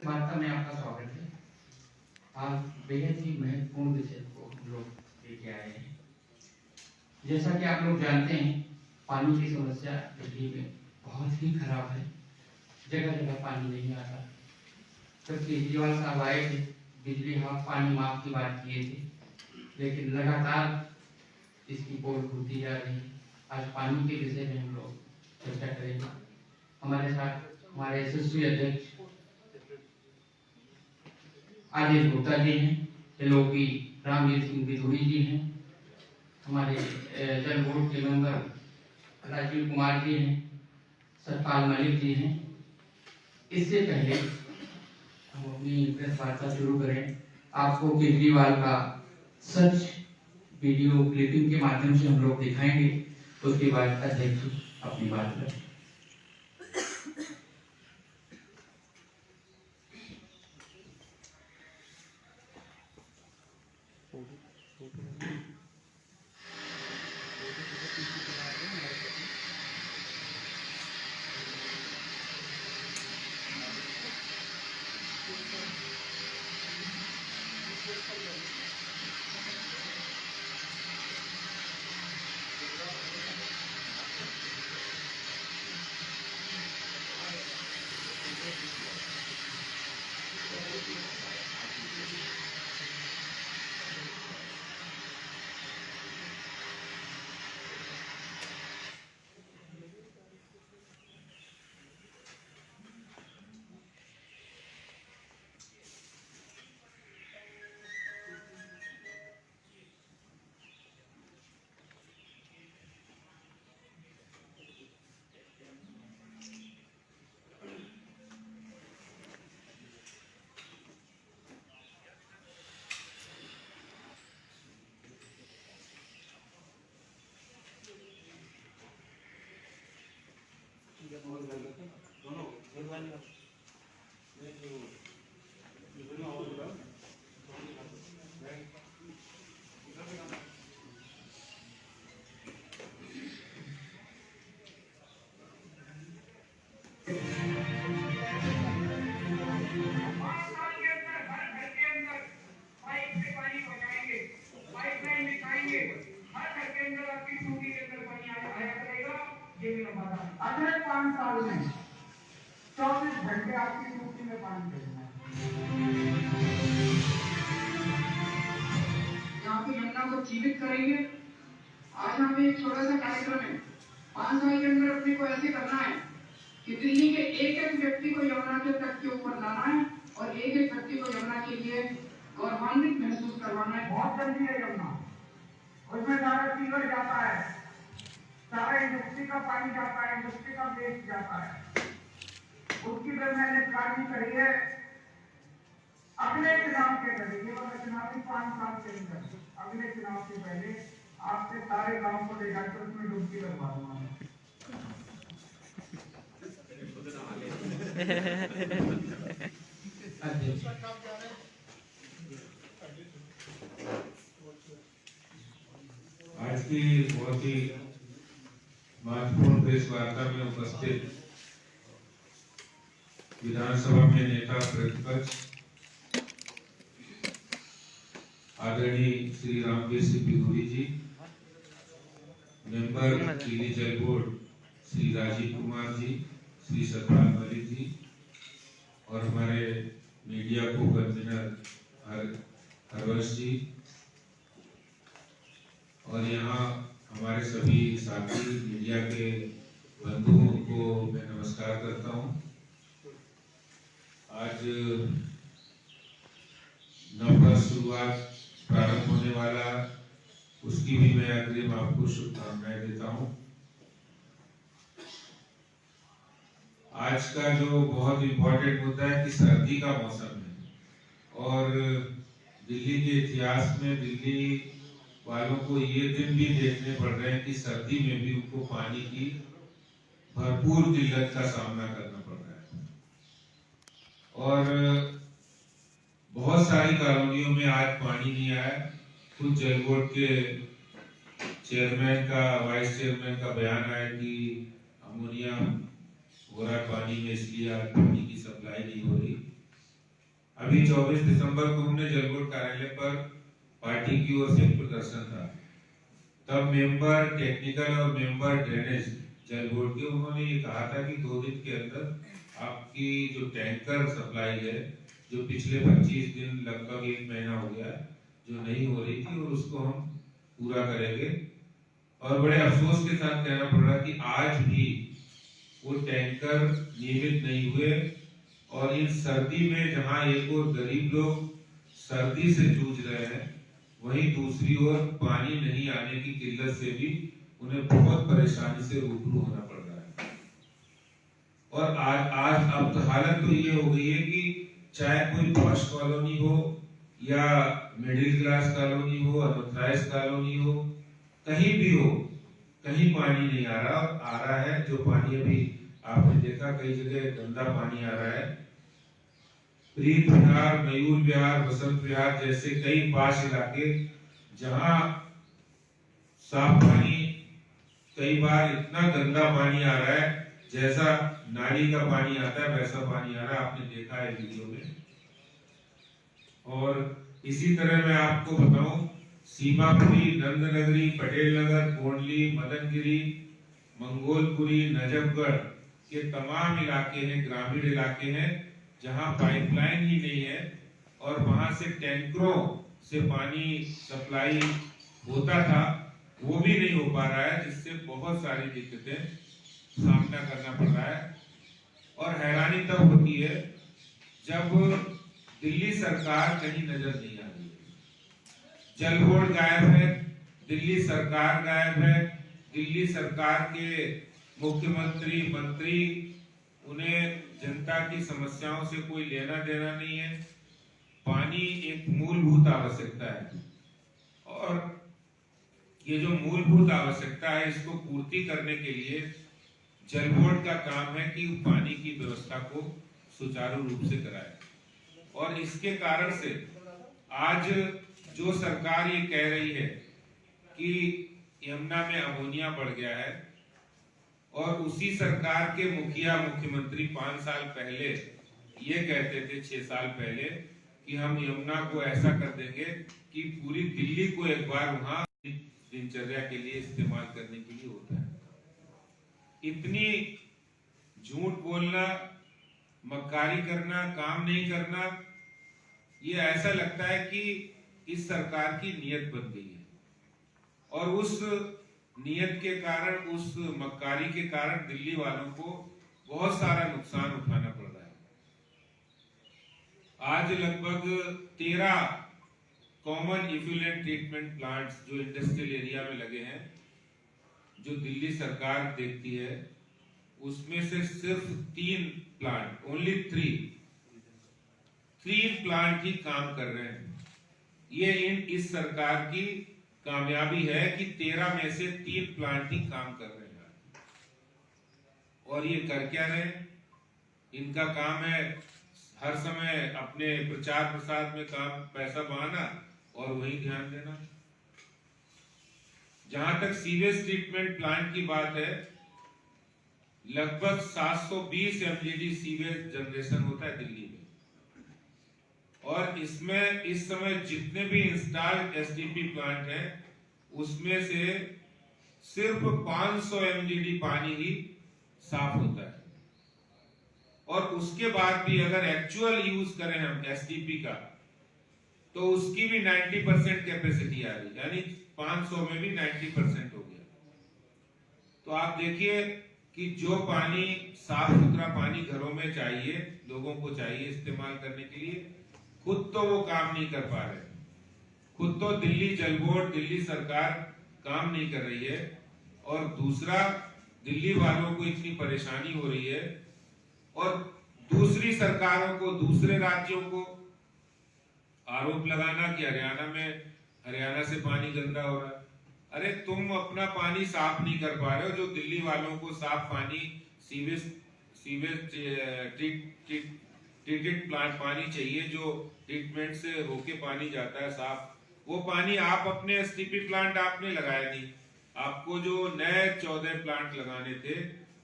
वार्ता में आपका स्वागत है। आज बेहद ही महत्वपूर्ण विषय को हम लोग लेके आए हैं। जैसा कि आप लोग जानते हैं, पानी की समस्या दिल्ली में बहुत ही खराब है। जगह जगह पानी नहीं आता। जब केजरीवाल साहब आए थे, बिजली हाँ पानी माफ की बात किए थे, लेकिन लगातार इसकी पोल खुलती जा रही है। आज पानी के विषय में हम लोग चर्चा करेंगे। हमारे साथ हमारे यशस्वी अध्यक्ष आदेश गुप्ता जी हैं, त्रिलोकी रामवीर सिंह बिधुड़ी जी हैं, हमारे जल बोर्ड के मेंबर राजीव कुमार जी हैं, सतपाल मलिक जी हैं। इससे पहले हम अपनी प्रेस वार्ता शुरू करें, आपको केजरीवाल का सच वीडियो क्लिपिंग के माध्यम से हम लोग दिखाएंगे। उसके बाद अध्यक्ष अपनी बात करें। अगले 5 साल में 24 घंटे आपकी ड्यूटी में पानी देना है। यहाँ पे यमुना को जीवित करेंगे। आज हम एक छोटा सा कार्यक्रम है, 5 साल के अंदर अपने को ऐसे करना है कि दिल्ली के एक एक व्यक्ति को यमुना के तट के ऊपर लाना है और एक एक व्यक्ति को यमुना के लिए गौरवान्वित महसूस करवाना है। बहुत जल्दी है यमुना, उसमें सारा सीवर जाता है, सारा इंडस्ट्री का पानी जाता है, इंडस्ट्री का वेस्ट जाता है। उसकी भी मैंने प्लानिंग करी है। अगले चुनाव के पहले, ये वाला चुनाव 5 साल के अंदर, अगले चुनाव से पहले आपसे सारे गांव को ले जाकर उसमें डुबकी लगवा दूंगा। आज की बहुत ही महत्वपूर्ण प्रेस वार्ता में उपस्थित विधानसभा में नेता प्रतिपक्ष आदरणीय श्री रामवीर सिंह बिधुड़ी जी, मेंबर दिल्ली जल बोर्ड श्री राजीव कुमार जी, श्री सतपाल मलिक जी और हमारे मीडिया को कन्वीनर हरवंश जी और यहाँ हमारे सभी साथी मीडिया के बंधुओं को मैं नमस्कार करता हूँ। आज नव शुरुआत प्रारंभ होने वाला, उसकी भी मैं अग्रिम आपको शुभकामनाएं देता हूँ। आज का जो बहुत इम्पोर्टेंट मुद्दा है कि सर्दी का मौसम है और दिल्ली के इतिहास में दिल्ली वालों को ये दिन भी देखने पड़ रहे हैं कि सर्दी में भी उनको पानी की भरपूर किल्लत का सामना करना पड़ रहा है और बहुत सारी कॉलोनियों में आज पानी नहीं आया। खुद जल बोर्ड के चेयरमैन का, वाइस चेयरमैन का बयान आया कि अमोनिया हो रहा पानी में, इसलिए आज पानी की सप्लाई नहीं हो रही। अभी 24 दिसंबर को हमने जल बोर्ड कार्यालय पर पार्टी की ओर से एक प्रदर्शन था। तब मेंबर टेक्निकल और मेंबर ड्रेनेज जल बोर्ड के उन्होंने ये कहा था कि 2 दिन के अंदर आपकी जो टैंकर सप्लाई है, जो पिछले 25 दिन लगभग 1 महीना हो गया जो नहीं हो रही थी, और उसको हम पूरा करेंगे। और बड़े अफसोस के साथ कहना पड़ रहा कि आज भी वो टैंकर नियमित नहीं हुए, और इन सर्दी में जहां एक और गरीब लोग सर्दी से जूझ रहे हैं, वहीं दूसरी ओर पानी नहीं आने की किल्लत से भी उन्हें बहुत परेशानी से रूबरू होना पड़ रहा है। और आज अब तो हालत तो ये हो गई है कि चाहे कोई पॉश कॉलोनी हो या मिडिल क्लास कॉलोनी हो, अनऑथराइज कॉलोनी हो, कहीं भी हो, कहीं पानी नहीं आ रहा। और आ रहा है जो पानी, अभी आपने देखा कई जगह गंदा पानी आ रहा है। प्रीत विहार, मयूर विहार, बसंत विहार जैसे कई पास इलाके जहां साफ पानी, कई बार इतना गंदा पानी आ रहा है जैसा नाली का पानी आता है वैसा पानी आ रहा है, आपने देखा है वीडियो में। और इसी तरह मैं आपको बताऊं, सीमापुरी, नंदनगरी, पटेल नगर, कोंडली, मदनगिरी, मंगोलपुरी, नजफगढ़ के तमाम इलाके हैं, ग्रामीण इलाके हैं जहां पाइपलाइन ही नहीं है, और वहां से टैंकरों से पानी सप्लाई होता था, वो भी नहीं हो पा रहा है, जिससे बहुत सारी दिक्कतें सामना करना पड़ रहा है। और हैरानी तब होती है जब दिल्ली सरकार कहीं नजर नहीं आ रही है। जल बोर्ड गायब है, दिल्ली सरकार गायब है, दिल्ली सरकार के मुख्यमंत्री, मंत्री, उन्हें जनता की समस्याओं से कोई लेना देना नहीं है। पानी एक मूलभूत आवश्यकता है, और ये जो मूलभूत आवश्यकता है, इसको पूर्ति करने के लिए जल बोर्ड का काम है कि पानी की व्यवस्था को सुचारू रूप से कराए। और इसके कारण से आज जो सरकार ये कह रही है कि यमुना में अमोनिया बढ़ गया है, और उसी सरकार के मुखिया, मुख्यमंत्री 5 साल पहले ये कहते थे, 6 साल पहले, कि हम यमुना को ऐसा कर देंगे कि पूरी दिल्ली को एक बार वहां दिनचर्या के लिए इस्तेमाल करने के लिए होता है। इतनी झूठ बोलना, मक्कारी करना, काम नहीं करना, ये ऐसा लगता है कि इस सरकार की नीयत बन गई है, और उस नियत के कारण, उस मक्कारी के कारण दिल्ली वालों को बहुत सारा नुकसान उठाना पड़ रहा है। आज लगभग 13 कॉमन इफ्लुएंट ट्रीटमेंट प्लांट्स जो इंडस्ट्रियल एरिया में लगे हैं, जो दिल्ली सरकार देखती है, उसमें से सिर्फ 3 प्लांट, ओनली 3 प्लांट ही काम कर रहे हैं। ये इस सरकार की कामयाबी है कि 13 में से 3 प्लांट ही काम कर रहे हैं। और ये कर क्या रहे हैं? इनका काम है हर समय अपने प्रचार प्रसार में काम, पैसा बहाना और वही ध्यान देना। जहां तक सीवेज ट्रीटमेंट प्लांट की बात है, लगभग 720 एमजीडी सीवेज जनरेशन होता है दिल्ली में, और इसमें इस समय जितने भी इंस्टॉल्ड एसटीपी प्लांट हैं, उसमें से सिर्फ 500 एमजीडी पानी ही साफ होता है। और उसके बाद भी अगर एक्चुअल यूज करें हम एसटीपी का, तो उसकी भी 90% कैपेसिटी आ रही, यानी 500 में भी 90% हो गया। तो आप देखिए कि जो पानी, साफ सुथरा पानी घरों में चाहिए, लोगों को चाहिए इस्तेमाल करने के लिए, खुद तो वो काम नहीं कर पा रहे। खुद तो दिल्ली जल बोर्ड, दिल्ली सरकार काम नहीं कर रही है, और दूसरा दिल्ली वालों को इतनी परेशानी हो रही है, और दूसरी सरकारों को, दूसरे राज्यों को आरोप लगाना कि हरियाणा से पानी गंदा हो रहा है। अरे तुम अपना पानी साफ नहीं कर पा रहे हो, जो दिल्ली वालों को साफ पानी, सीवेज ट्रीटेड प्लांट पानी चाहिए, जो ट्रीटमेंट से होके पानी जाता है साफ, वो पानी आप अपने एसटीपी प्लांट आपने लगाया नहीं। आपको जो नए 14 प्लांट लगाने थे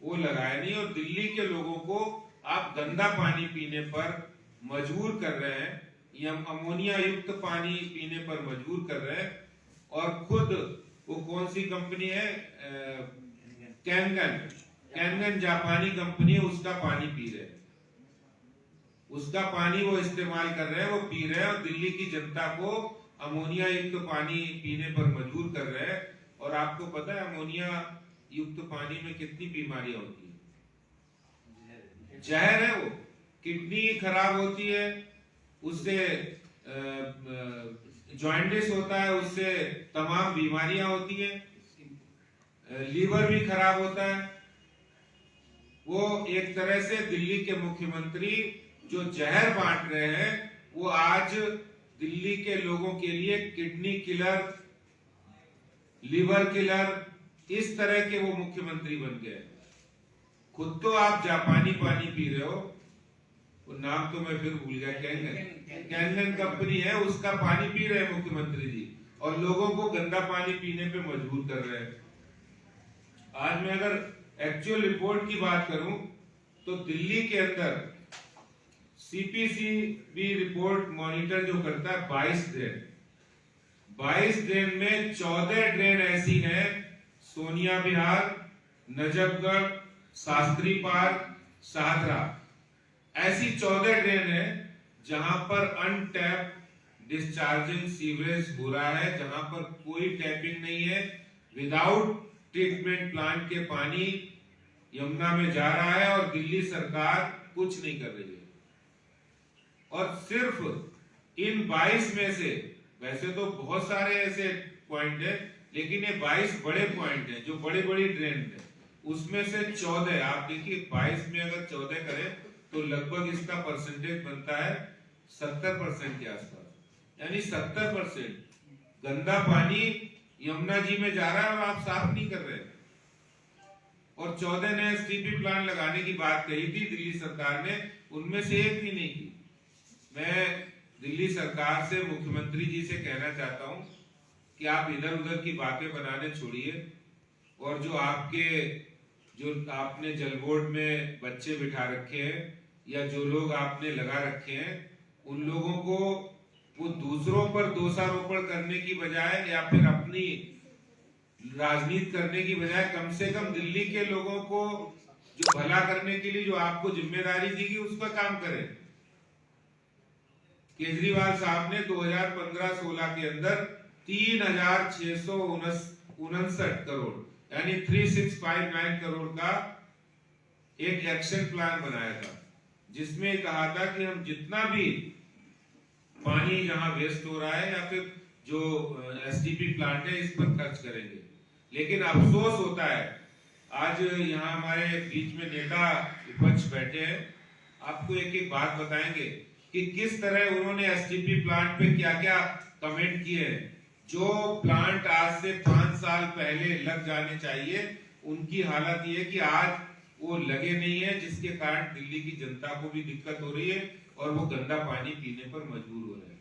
वो लगाया नहीं, और दिल्ली के लोगों को आप गंदा पानी पीने पर मजबूर कर रहे हैं, ये हम अमोनिया युक्त पानी पीने पर मजबूर कर रहे हैं। और खुद वो कौन सी कंपनी है, कैनगन जापानी कंपनी है, उसका पानी पी रहे हैं, उसका पानी वो इस्तेमाल कर रहे हैं, वो पी रहे हैं और दिल्ली की जनता को अमोनिया युक्त पानी पीने पर मजबूर कर रहे हैं। और आपको पता है अमोनिया युक्त पानी में कितनी बीमारियां होती है, जहर है वो, किडनी खराब होती है उससे, जॉइंटिस होता है उससे, तमाम बीमारियां होती है, लीवर भी खराब होता है। वो एक तरह से दिल्ली के मुख्यमंत्री जो जहर बांट रहे हैं, वो आज दिल्ली के लोगों के लिए किडनी किलर, लिवर किलर, इस तरह के वो मुख्यमंत्री बन गए। खुद तो आप जापानी पानी पी रहे हो, वो नाम तो मैं फिर भूल गया, कैनगन कंपनी है, उसका पानी पी रहे हैं मुख्यमंत्री जी, और लोगों को गंदा पानी पीने पे मजबूर कर रहे हैं। आज मैं अगर एक्चुअल रिपोर्ट की बात करूं तो दिल्ली के अंदर सीपीसीबी रिपोर्ट मॉनिटर जो करता है 22 ड्रेन में 14 ड्रेन ऐसी हैं, सोनिया विहार, नजफगढ़, शास्त्री पार्क, शाहदरा, ऐसी 14 ड्रेन है जहां पर अनटैप डिस्चार्जिंग सीवरेज हो रहा है, जहां पर कोई टैपिंग नहीं है, विदाउट ट्रीटमेंट प्लांट के पानी यमुना में जा रहा है और दिल्ली सरकार कुछ नहीं कर रही है। और सिर्फ इन 22 में से, वैसे तो बहुत सारे ऐसे पॉइंट है, लेकिन ये 22 बड़े पॉइंट है जो बड़ी बड़ी ड्रेन है, उसमें से 14, आप देखिए 22 में अगर 14 करें तो लगभग इसका परसेंटेज बनता है 70% के आसपास, यानी 70% गंदा पानी यमुना जी में जा रहा है और आप साफ नहीं कर रहे। और 14 ने एसटीपी प्लांट लगाने की बात कही थी दिल्ली सरकार ने, उनमें से एक भी नहीं की। मैं दिल्ली सरकार से, मुख्यमंत्री जी से कहना चाहता हूं कि आप इधर उधर की बातें बनाने छोड़िए, और जो आपने जल बोर्ड में बच्चे बिठा रखे हैं या जो लोग आपने लगा रखे हैं, उन लोगों को वो दूसरों पर दोषारोपण करने की बजाय या फिर अपनी राजनीति करने की बजाय कम से कम दिल्ली के लोगों को जो भला करने के लिए जो आपको जिम्मेदारी दी गई उसका काम करें। केजरीवाल साहब ने 2015-16 के अंदर 3,659 करोड़ यानी 3659 करोड़ का एक एक्शन प्लान बनाया था, जिसमें कहा था कि हम जितना भी पानी जहां वेस्ट हो रहा है या फिर जो एसटीपी प्लांट है इस पर खर्च करेंगे। लेकिन अफसोस होता है, आज यहाँ हमारे बीच में नेता विपक्ष बैठे हैं, आपको एक एक बात बताएंगे कि किस तरह उन्होंने एसटीपी प्लांट पे क्या क्या कमेंट किए हैं। जो प्लांट आज से 5 साल पहले लग जाने चाहिए, उनकी हालत ये है कि आज वो लगे नहीं है, जिसके कारण दिल्ली की जनता को भी दिक्कत हो रही है और वो गंदा पानी पीने पर मजबूर हो रहे हैं।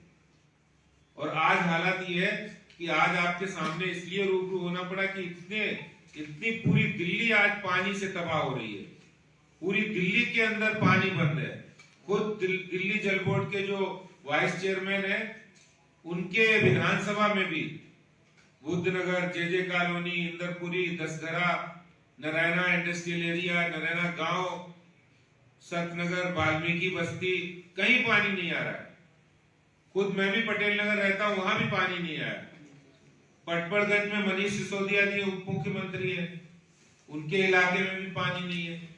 और आज हालत ये है कि आज आपके सामने इसलिए रूबरू होना पड़ा कि इतनी पूरी दिल्ली आज पानी से तबाह हो रही है, पूरी दिल्ली के अंदर पानी बंद है। खुद दिल्ली जल बोर्ड के जो वाइस चेयरमैन है, उनके विधानसभा में भी Buddhnagar, JJ Colony, Inderpuri, Dasghara, Naraina Industrial Area, Naraina Gaon, Satnagar, Valmiki बस्ती, कहीं पानी नहीं आ रहा है। खुद मैं भी पटेल नगर रहता हूं, वहां भी पानी नहीं आया। पटपड़गंज में मनीष सिसोदिया जी उप मुख्यमंत्री है, उनके इलाके में भी पानी नहीं है।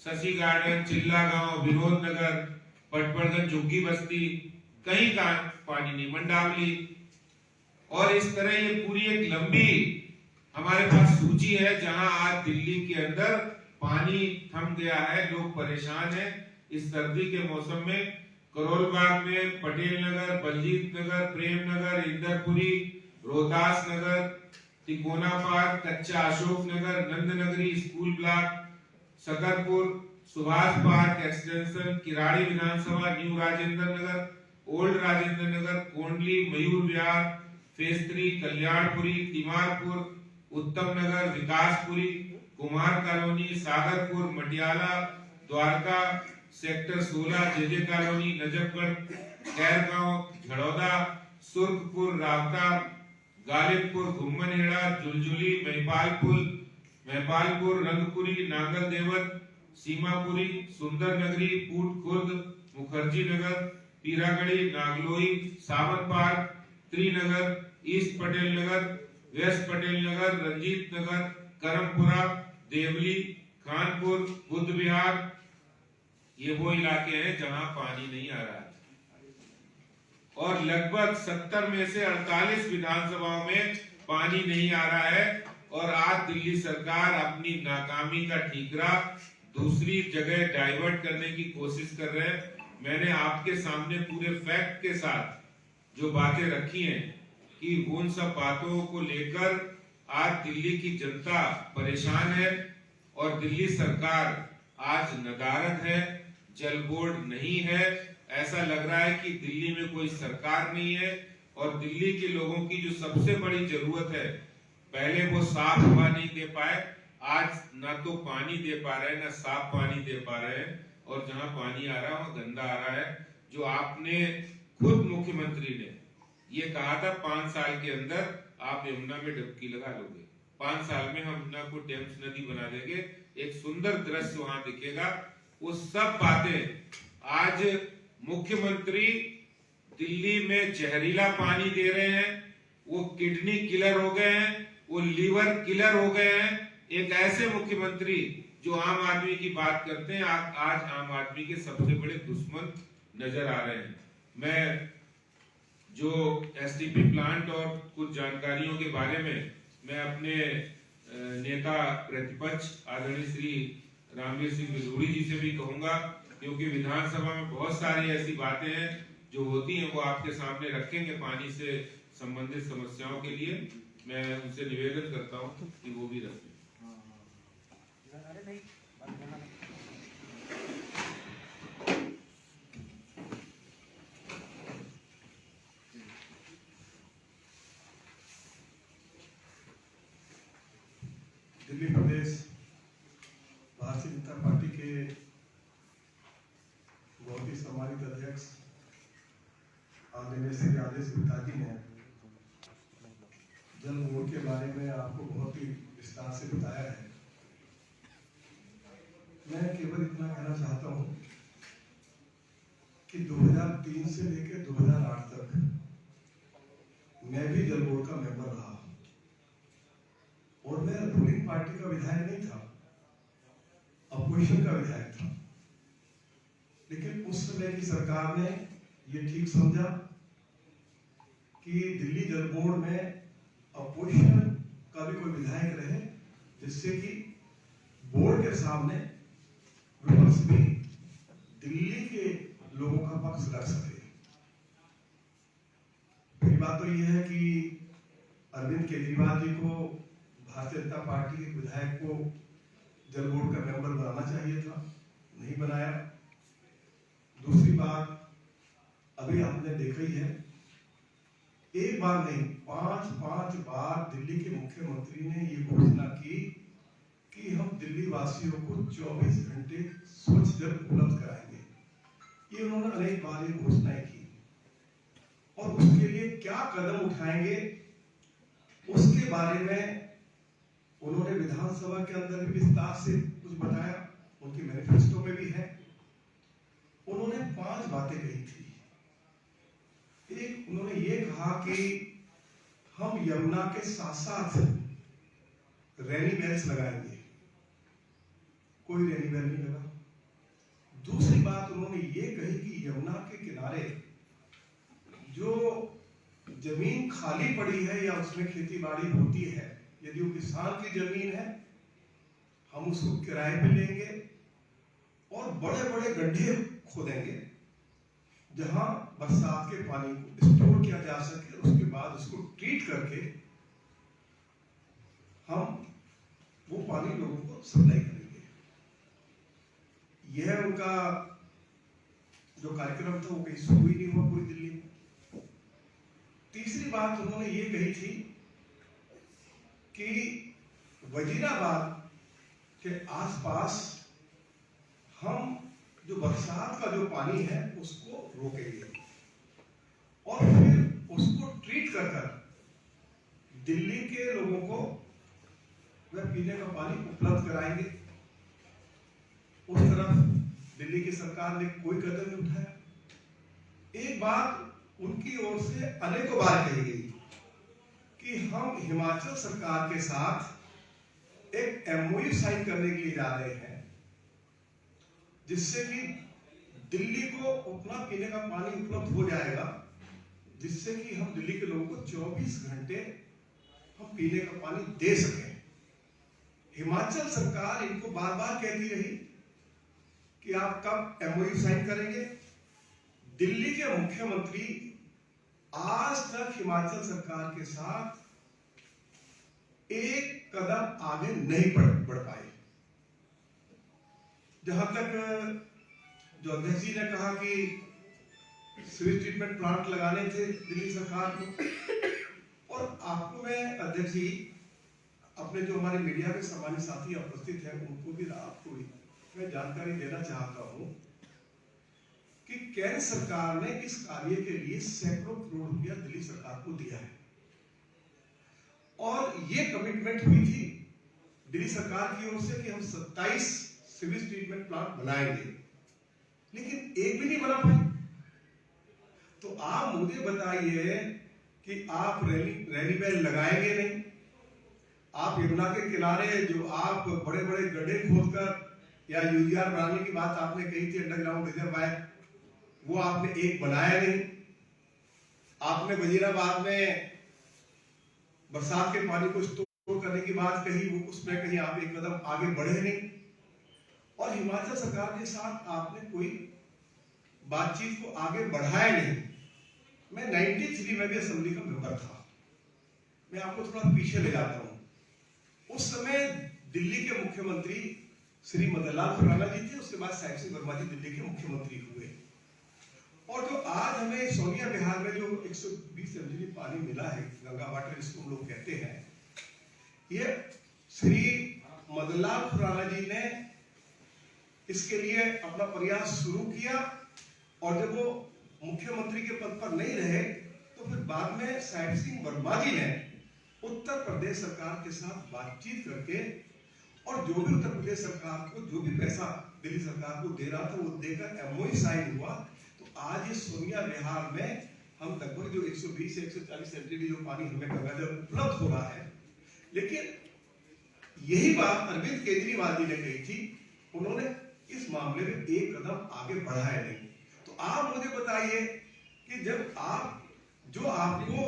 शशि गार्डन, चिल्ला गांव, विनोद नगर, पटपड़गंज, झुग्गी बस्ती, कहीं का पानी नहीं, मंडावली। और इस तरह ये पूरी एक लंबी हमारे पास सूची है जहां आज दिल्ली के अंदर पानी थम गया है, लोग परेशान हैं। इस सर्दी के मौसम में करोल बाग में, Patel Nagar, Baljit Nagar, Prem Nagar, Inderpuri, Rohtas Nagar, Tikona Park, Kachcha Ashok Nagar, Nand Nagri, School Block, Shakarpur, Subhash Park Extension, Kirari विधानसभा, New Rajendra Nagar, Old Rajendra Nagar, Kondli, Mayur Vihar, Phase 3, Kalyanpuri, Timarpur, Uttam Nagar, Vikaspuri, Kumar Colony, Sagarpur, Matiala, Dwarka, Sector 16, JJ Colony, Najafgarh, Khairgaon, Jharoda, Surkhpur, Rawta, Galibpur, घुम्मनहेड़ा, जुलजुली, Mahipalpur, Rangpuri, Nangal देवत, सीमापुरी, सुंदर नगरी, पूट खुर्द, मुखर्जी नगर, पीरागढ़ी, नागलोई, सावन park, Trinagar, east Patel Nagar, waste Patel Nagar, Ranjit Nagar, Karampura, Deoli, Khanpur, Buddha विहार, ये वो इलाके हैं जहां पानी नहीं आ रहा है। और लगभग 70 में से 48 विधानसभाओं में पानी नहीं आ रहा है। और आज दिल्ली सरकार अपनी नाकामी का ठीकरा दूसरी जगह डाइवर्ट करने की कोशिश कर रहे हैं। मैंने आपके सामने पूरे फैक्ट के साथ जो बातें रखी हैं कि उन सब बातों को लेकर आज दिल्ली की जनता परेशान है और दिल्ली सरकार आज नदारद है, जल बोर्ड नहीं है। ऐसा लग रहा है कि दिल्ली में कोई सरकार नहीं है। और दिल्ली के लोगों की जो सबसे बड़ी जरूरत है, पहले वो साफ हवा नहीं दे पाए, आज ना तो पानी दे पा रहे हैं, ना साफ पानी दे पा रहे हैं। और जहां पानी आ रहा है वहां गंदा आ रहा है। जो आपने खुद मुख्यमंत्री ने ये कहा था 5 साल के अंदर आप यमुना में डुबकी लगा लोगे, 5 साल में हम यमुना को टेम्स नदी बना देंगे, एक सुंदर दृश्य वहां दिखेगा। वो सब बातें आज मुख्यमंत्री दिल्ली में जहरीला पानी दे रहे हैं, वो किडनी किलर हो गए हैं, वो लीवर किलर हो गए हैं। एक ऐसे मुख्यमंत्री जो आम आदमी की बात करते हैं, आज आम आदमी के सबसे बड़े दुश्मन नजर आ रहे हैं। मैं जो एसटीपी प्लांट और कुछ जानकारियों के बारे में मैं अपने नेता प्रतिपक्ष आदरणीय श्री रामवीर सिंह बिधूड़ी जी से भी कहूंगा, क्योंकि विधानसभा में बहुत सारी ऐसी बातें हैं जो होती हैं, वो आपके सामने रखेंगे पानी से संबंधित समस्याओं के लिए। मैं उनसे निवेदन करता हूं कि वो भी रखें। दिल्ली प्रदेश भारतीय जनता पार्टी के बहुत ही सम्मानित अध्यक्ष आदरणीय श्री आदेश गुप्ता जी ने जल बोर्ड के बारे में आपको बहुत ही विस्तार से बताया है। मैं केवल इतना कहना चाहता हूं कि 2003 से लेकर 2008 तक मैं भी जल बोर्ड का मेंबर रहा और मैं रूलिंग पार्टी का विधायक नहीं था, अपोजिशन का विधायक था। लेकिन उस समय की सरकार ने ये ठीक समझा कि दिल्ली जल बोर्ड में अपोजिशन का भी कोई विधायक रहे, जिससे कि बोर्ड के सामने विपक्ष भी दिल्ली के लोगों का पक्ष रख सके। पहली बात तो यह है कि अरविंद केजरीवाल जी को भारतीय जनता पार्टी के विधायक को जल बोर्ड का मेंबर बनाना चाहिए था, नहीं बनाया। दूसरी बात, अभी आपने देखा ही है, एक बार नहीं 5 बार दिल्ली के मुख्यमंत्री ने ये घोषणा की कि हम दिल्ली वासियों को 24 घंटे स्वच्छ जल उपलब्ध कराएंगे। ये उन्होंने अनेक बार ये घोषणाएं की और उसके लिए क्या कदम उठाएंगे उसके बारे में उन्होंने विधानसभा के अंदर भी विस्तार से कुछ बताया, उनकी मैनिफेस्टो में भी है। उन्होंने 5 बातें कही थी। एक, उन्होंने ये कहा कि हम यमुना के साथ साथ रेनी वेल्स लगाएंगे, कोई रेनी वेल नहीं लगा। दूसरी बात उन्होंने ये कही कि यमुना के किनारे जो जमीन खाली पड़ी है या उसमें खेती बाड़ी होती है, यदि वो किसान की जमीन है, हम उसको किराए पे लेंगे और बड़े बड़े गड्ढे खोदेंगे जहां बरसात के पानी को स्टोर किया जा सके, उसके बाद उसको ट्रीट करके हम वो पानी लोगों को सप्लाई करेंगे। यह उनका जो कार्यक्रम था वो कहीं शुरू ही नहीं हुआ पूरी दिल्ली में। तीसरी बात उन्होंने ये कही थी कि वजीराबाद के आसपास हम जो बरसात का जो पानी है उसको रोकेंगे और फिर उसको ट्रीट कर दिल्ली के लोगों को वह पीने का पानी उपलब्ध कराएंगे। उस तरफ दिल्ली की सरकार ने कोई कदम नहीं उठाया। एक बात उनकी ओर से अनेकों बार कही गई कि हम हिमाचल सरकार के साथ एक एमओयू साइन करने के लिए जा रहे हैं, जिससे कि दिल्ली को उतना पीने का पानी उपलब्ध हो जाएगा जिससे कि हम दिल्ली के लोगों को 24 घंटे हम पीने का पानी दे सकें। हिमाचल सरकार इनको बार बार कहती रही कि आप कब एमओयू साइन करेंगे। दिल्ली के मुख्यमंत्री आज तक हिमाचल सरकार के साथ एक कदम आगे नहीं बढ़ पाए। जहां तक जो अध्यक्ष जी ने कहा कि सीवेज ट्रीटमेंट प्लांट लगाने थे दिल्ली सरकार को, और आपको मैं अध्यक्ष जी अपने जो हमारे मीडिया के सामान्य साथी उपस्थित हैं उनको भी आपको मैं जानकारी देना चाहता हूं कि केंद्र सरकार ने इस कार्य के लिए सैकड़ों करोड़ रुपया दिल्ली सरकार को दिया है और ये कमिटमेंट हुई थी दिल्ली सरकार की ओर से कि हम 27 सीवेज ट्रीटमेंट प्लांट बनाएंगे, लेकिन एक भी नहीं बना पाए। तो आप मुझे बताइए कि आप रैली में लगाएंगे नहीं, आप यमुना के किनारे जो आप बड़े बड़े गड्ढे खोदकर या यूजीआर बनाने की बात आपने कही थी अंडरग्राउंड रिजर्वायर, वो आपने एक बनाया नहीं। आपने वजीराबाद में बरसात के पानी को स्टोर करने की बात कही, वो उसमें कहीं आप एक कदम आगे बढ़े नहीं। और हिमाचल सरकार के साथ आपने कोई बातचीत को आगे बढ़ाया नहीं। मैं 93 में भी असेंबली का मेंबर था। मैं आपको थोड़ा पीछे ले जाता हूं। उस समय दिल्ली के मुख्यमंत्री श्री मदन लाल खुराना जी थे, उसके बाद साहिब सिंह वर्मा जी दिल्ली के मुख्यमंत्री हुए। और जो आज हमें सोनिया विहार में जो 120 एमजीडी पानी मिला है, गंगा वाटर जिसको हम लोग कहते हैं, ये श्री मदन लाल खुराना जी ने इसके लिए अपना प्रयास शुरू किया और जब वो मुख्यमंत्री के पद पर नहीं रहे तो फिर बाद में साहिब सिंह वर्मा जी ने उत्तर प्रदेश सरकार के साथ बातचीत करके और जो भी उत्तर प्रदेश सरकार को जो भी पैसा दिल्ली सरकार को दे रहा था वो देकर एमओयू साइन हुआ। तो आज ये सोनिया विहार में हम लगभग जो 120 से 140 एमजीडी जो पानी हमें गंगा जल उपलब्ध हो रहा है, लेकिन यही बात अरविंद केजरीवाल जी ने कही थी, उन्होंने इस मामले में एक कदम आगे बढ़ाया नहीं। तो आप मुझे बताइए कि जब आपको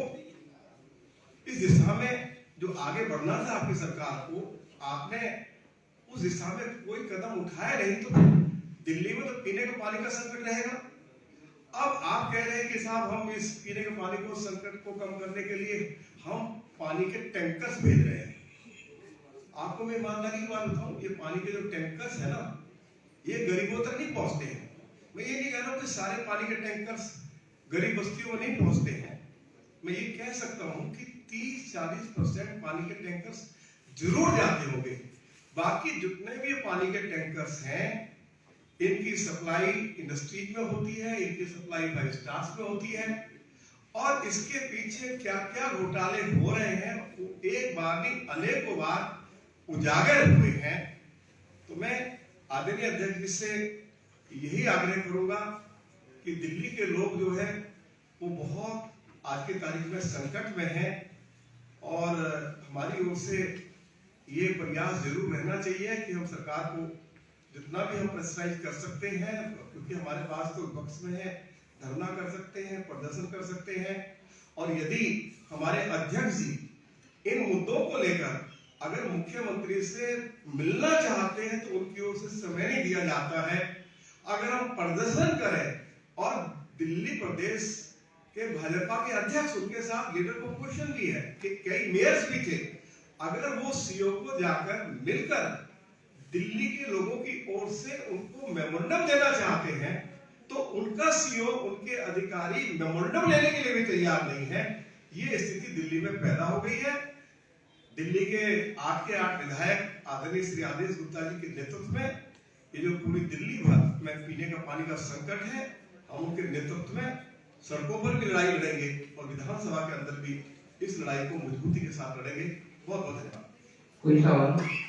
इस दिशा में जो आगे बढ़ना था आपकी सरकार को, आपने उस दिशा में कोई कदम उठाया नहीं, तो दिल्ली में तो पीने के पानी का संकट रहेगा। अब आप कह रहे हैं कि साहब हम इस पीने के पानी को संकट को कम करने के लिए हम पानी के टैंकर्स भेज रहे हैं। आपको मैं ईमानदारी की बात बताऊं, ये पानी के जो टैंकर्स है ना, ये गरीबों तक नहीं पहुंचते हैं। मैं ये नहीं कह रहा हूं कि सारे पानी के टैंकर्स गरीब बस्तियों में नहीं पहुंचते हैं। मैं ये कह सकता हूं कि 30-40% पानी के टैंकर्स जरूर जाते होंगे। बाकी जितने भी पानी के टैंकर्स हैं, इनकी सप्लाई इंडस्ट्रीज में होती है, इनकी सप्लाई 5 स्टार्स में होती है, और इसके पीछे क्या क्या घोटाले हो रहे हैं वो एक बार नहीं अनेकों बार उजागर हुए हैं। तो मैं आदरणीय अध्यक्ष जी से यही आग्रह करूंगा कि दिल्ली के लोग जो है वो बहुत आज की तारीख में संकट में हैं और हमारी ओर से ये प्रयास जरूर रहना चाहिए कि हम सरकार को जितना भी हम प्रेशराइज कर सकते हैं, क्योंकि हमारे पास तो वक्त में है, धरना कर सकते हैं, प्रदर्शन कर सकते हैं, और यदि हमारे अध्यक्ष जी इन मुद्दों को लेकर अगर मुख्यमंत्री से मिलना चाहते हैं तो उनकी ओर से समय नहीं दिया जाता है। अगर हम प्रदर्शन करें और दिल्ली प्रदेश के भाजपा के अध्यक्ष उनके साथ लीडर को क्वेश्चन भी है कि कई मेयर्स भी थे, अगर वो सीओ को जाकर मिलकर दिल्ली के लोगों की ओर से उनको मेमोरेंडम देना चाहते हैं तो उनका सीओ उनके अधिकारी मेमोरेंडम लेने के लिए भी तैयार नहीं है। ये स्थिति दिल्ली में पैदा हो गई है। दिल्ली के 8 के 8 विधायक आदरणीय श्री आदेश गुप्ता जी के नेतृत्व में ये जो पूरी दिल्ली भर में पीने का पानी का संकट है, हम उनके नेतृत्व में सड़कों पर भी लड़ाई लड़ेंगे और विधानसभा के अंदर भी इस लड़ाई को मजबूती के साथ लड़ेंगे। बहुत बहुत धन्यवाद। कोई सवाल?